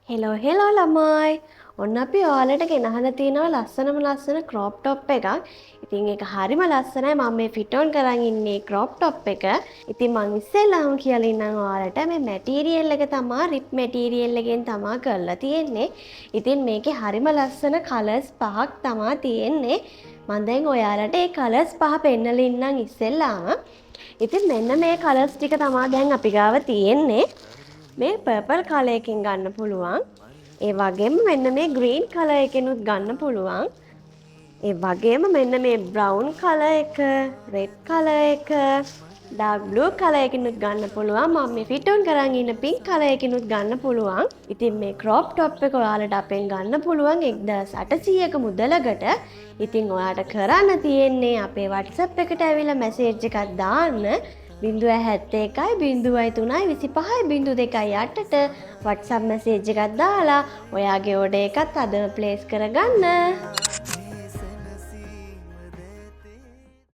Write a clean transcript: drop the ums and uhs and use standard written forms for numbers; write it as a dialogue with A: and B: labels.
A: Hello ළමයි. ඔන්න අපි ඔයාලට ගෙනහලා තියෙනවා ලස්සන ක්‍රොප් ටොප් එකක්. ඉතින් ඒක හරිම ලස්සනයි. මම මේ ෆිට ඔන් කරන් ඉන්නේ ක්‍රොප් ටොප් එක. ඉතින් මං ඉස්සෙල්ලාම කියලා ඉන්නම් ඔයාලට මේ මැටීරියල් එක තමයි රිප් මැටීරියල් එකෙන් තමයි කරලා තියෙන්නේ. ඉතින් මේකේ හරිම ලස්සන කලර්ස් පහක් තමයි තියෙන්නේ. මම දැන් ඔයාලට ඒ කලර්ස් පහ පෙන්නලා ඉන්නම් ඉස්සෙල්ලාම. ඉතින් මෙන්න මේ කලර්ස් ටික තමයි දැන් අපි ගාව තියෙන්නේ. මේ පර්පල් කලර් එකකින් ගන්න පුළුවන්. ඒ වගේම මෙන්න මේ ග්‍රීන් කලර් එකෙනුත් ගන්න පුළුවන්. ඒ වගේම මෙන්න මේ බ්‍රවුන් කලර් එක, රෙඩ් කලර් එක, ඩාර්ක් බ්ලූ කලර් එකෙනුත් ගන්න පුළුවන්. මම මේ ෆිට ඔන් කරන් ඉන්න පින්ක් කලර් එකෙනුත් ගන්න පුළුවන්. ඉතින් මේ ක්‍රොප් ටොප් එක ඔයාලට අපෙන් ගන්න පුළුවන් 1800ක මුදලකට. ඉතින් ඔයාලට කරන්න තියෙන්නේ අපේ WhatsApp එකට ඇවිල්ලා මැසේජ් එකක් දාන්න. 071 3.25 02 8ට WhatsApp මැසේජ් එකක් දාලා ඔයාගේ ඕඩර් එකත් අදම ප්ලේස් කරගන්න.